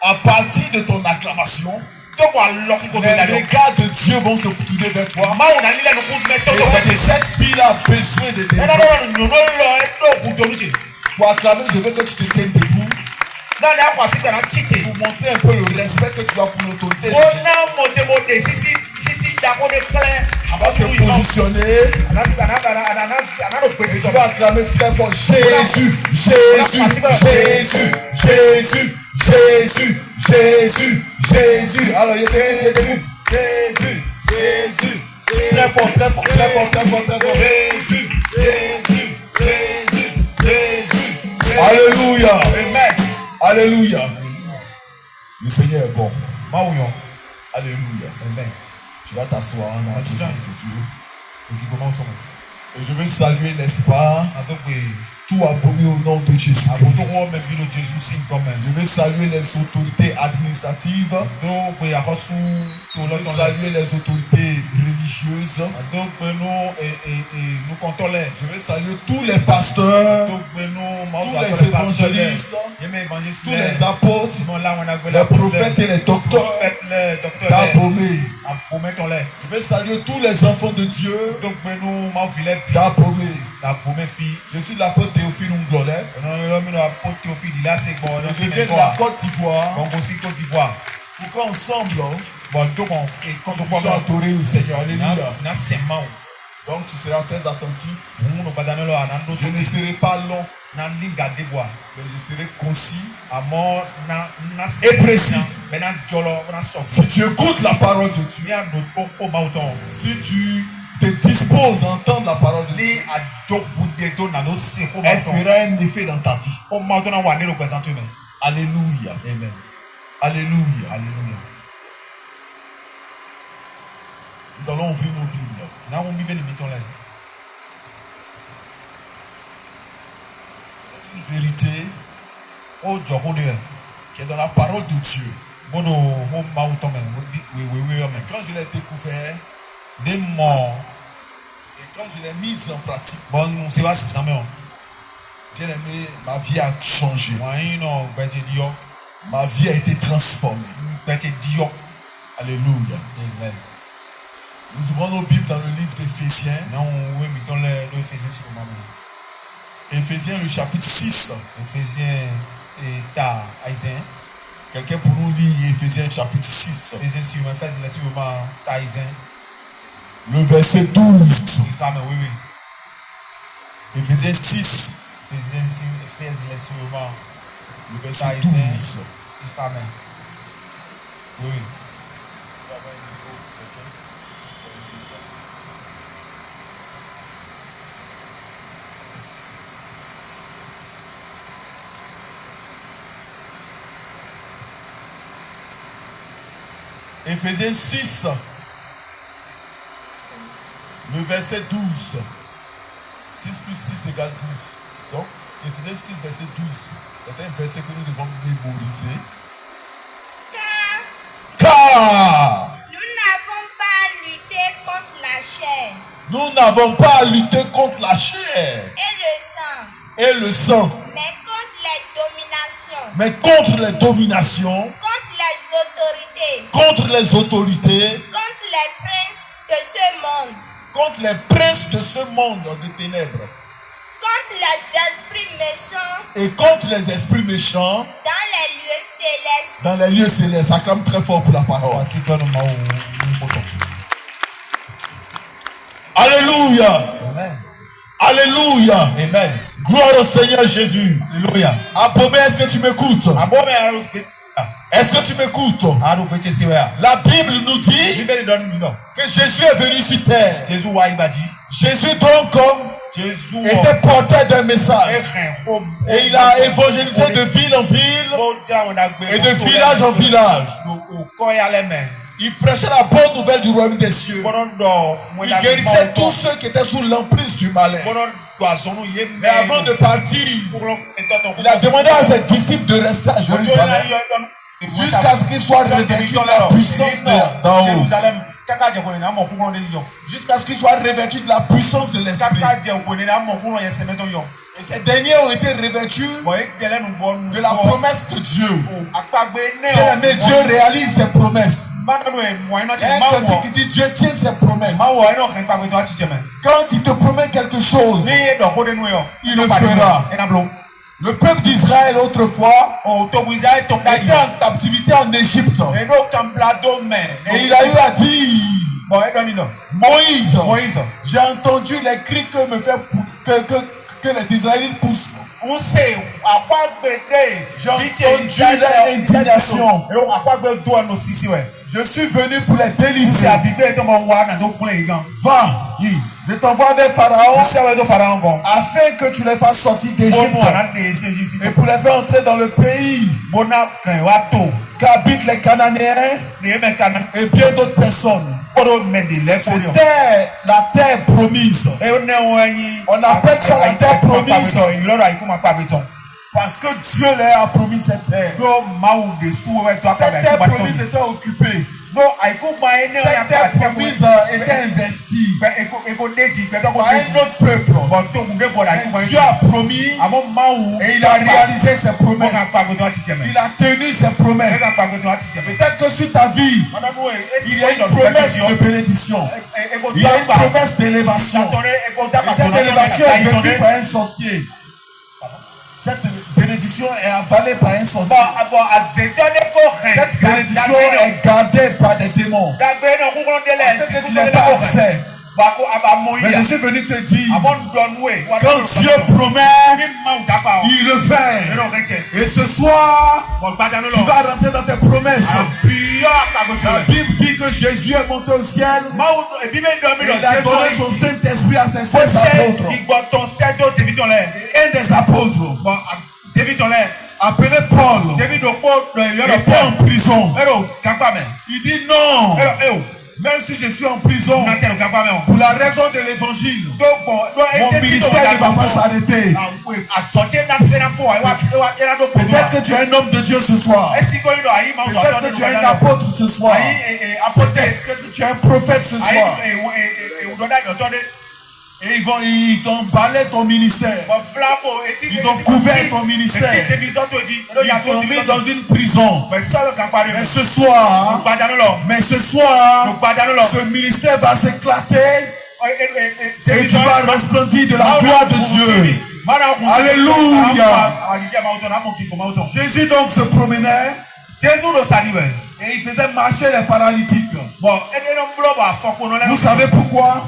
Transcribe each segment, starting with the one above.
À partir de ton acclamation, les regards de Dieu vont se tourner vers toi. Et cette fille-là a besoin de tes pour acclamer, je veux que tu te tiennes debout. Pour montrer un peu le respect que tu as pour l'autorité. Parce que positionné, et tu vas acclamer très fort Jésus, Jésus, Jésus, Jésus, Jésus, Jésus, Jésus. Alors, il t'écoute. Jésus, Jésus, très fort, très fort, très fort, très fort, très fort. Jésus, Jésus, Jésus, Jésus. Alléluia. Amen. Alléluia. Le Seigneur est bon. Alléluia. Amen. Tu vas t'asseoir dans la présence de Dieu. Et je veux saluer, n'est-ce pas, tout abonné au nom de Jésus. Je veux saluer les autorités administratives. Je veux saluer les autorités religieuses. Je veux saluer tous les pasteurs, tous les évangélistes, tous les apôtres, les prophètes et les docteurs d'Abomey. Je veux saluer tous les enfants de Dieu d'Abomey. Je suis l'apôtre Théophile Nglolet. Je viens de la Côte d'Ivoire. Pour qu'ensemble, nous puissions adorer le Seigneur. Alléluia. Donc tu seras très attentif. Je ne serai pas long, mais je serai concis et précis. Si tu écoutes la parole de Dieu, si tu te disposes à entendre la parole de Dieu, elle fera un effet dans ta vie. Alléluia. Amen. Alléluia. Alléluia. Nous allons ouvrir nos Bibles. C'est une vérité qui est dans la parole de Dieu. Quand je l'ai découvert, et quand je l'ai mise en pratique, bien aimé, ma vie a changé. Ma vie a été transformée. Alléluia. Amen. Nous ouvrons nos Bibles dans le livre d'Éphésiens. Éphésiens, le chapitre 6. Quelqu'un pour nous lire Éphésiens, chapitre 6. Le verset 12. Éphésiens 6. Le verset 12. Oui. Éphésiens 6, le verset 12. 6 plus 6 égale 12. Donc, Éphésiens 6, verset 12. C'est un verset que nous devons mémoriser. Car nous n'avons pas à lutter contre la chair. Nous n'avons pas à lutter contre la chair Et le sang. Mais contre les dominations. contre les dominations. Contre les autorités. Contre les princes de ce monde. Contre les princes de ce monde de ténèbres. Contre les esprits méchants. Et contre les esprits méchants. Dans les lieux célestes. Dans les lieux célestes. Ça clame très fort pour la parole. Alléluia. Amen. Alléluia. Amen. Gloire au Seigneur Jésus. Alléluia. Abomey, est-ce que tu m'écoutes? Est-ce que tu m'écoutes? La Bible nous dit que Jésus est venu sur terre. Jésus donc était porteur d'un message. Et il a évangélisé de ville en ville et de village en village. Il prêchait la bonne nouvelle du royaume des cieux. Il guérissait tous ceux qui étaient sous l'emprise du malin. Mais avant de partir, il a demandé à ses disciples de rester à Jérusalem jusqu'à ce qu'ils soient revêtus de la puissance d'en haut. Jusqu'à ce qu'ils soient revêtus de la puissance de l'esprit. Et ces derniers ont été revêtus de la promesse de Dieu. Bien-aimé, Dieu réalise ses promesses. Quelqu'un qui dit Dieu tient ses promesses. Quand il te promet quelque chose, il le fera. Le peuple d'Israël autrefois était en captivité en Égypte. Et il a eu à dire, Moïse, j'ai entendu les cris que me fait que les Israélites poussent. J'ai entendu leur indignation. Je suis venu pour les délivrer. Va, je t'envoie vers Pharaon afin que tu les fasses sortir d'Égypte et pour les faire entrer dans le pays qu'habitent les Cananéens et bien d'autres personnes. C'était la terre promise. On appelle ça la terre promise parce que Dieu leur a promis cette terre. Cette terre promise était occupée. Cette terre promise était investie par un autre peuple. Dieu a promis et il a réalisé ses promesses. Il a tenu ses promesses. Peut-être que sur ta vie, il y a une promesse de bénédiction. Il y a une promesse d'élévation. Et cette élévation est vécue par un sorcier. Cette bénédiction est avalée par un sorcier. Cette bénédiction est gardée par des démons. Parce que tu n'es pas accès. Mais je suis venu te dire, quand Dieu promet, il le fait. Et ce soir, tu vas rentrer dans tes promesses. La Bible dit que Jésus est monté au ciel. Et il a donné son Saint-Esprit à ses 16 apôtres. Et un des apôtres, appelé Paul, était en prison. Il dit non. Même si je suis en prison, pour la raison de l'évangile, mon ministère ne va pas s'arrêter. Peut-être que tu es un homme de Dieu ce soir. Peut-être que tu es un apôtre ce soir. Peut-être que tu es un prophète ce soir. Et ils t'ont emballé ton ministère. Ils ont couvert ton ministère. Ils t'ont mis dans une prison. Mais ce soir, ce ministère va s'éclater. Et tu vas resplendir de la gloire de Dieu. Alléluia. Jésus donc se promenait. Et il faisait marcher les paralytiques. Vous savez pourquoi?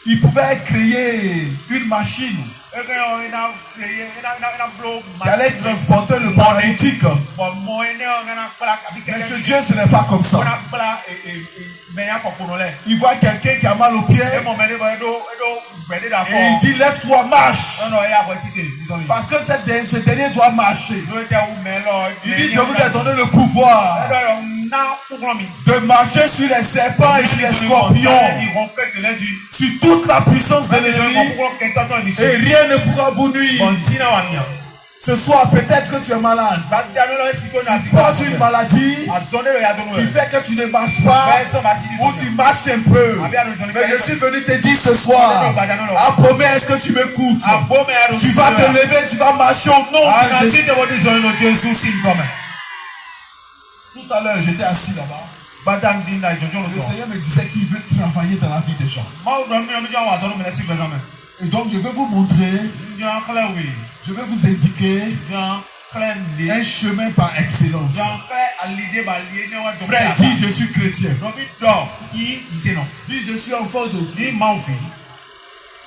Il pouvait créer une machine qui allait transporter le paralytique. Mais chez Dieu, ce n'est pas comme ça. Il voit quelqu'un qui a mal au pied et il dit lève-toi, marche. Parce que ce dernier doit marcher. Il dit je vous ai donné le pouvoir de marcher sur les serpents et sur les scorpions, sur toute la puissance de l'ennemi, et rien ne pourra vous nuire. Ce soir, peut-être que tu es malade. Tu portes une maladie qui fait que tu ne marches pas ou tu marches un peu. Mais je suis venu te dire ce soir, à promesse que tu m'écoutes. Tu vas te lever, tu vas marcher au nom de Jésus. Tout à l'heure, j'étais assis là-bas. Le Seigneur me disait qu'il veut travailler dans la vie des gens. Et donc, je vais vous montrer, je vais vous indiquer un chemin par excellence. Frère, dis je suis chrétien. Dis je suis enfant de Dieu.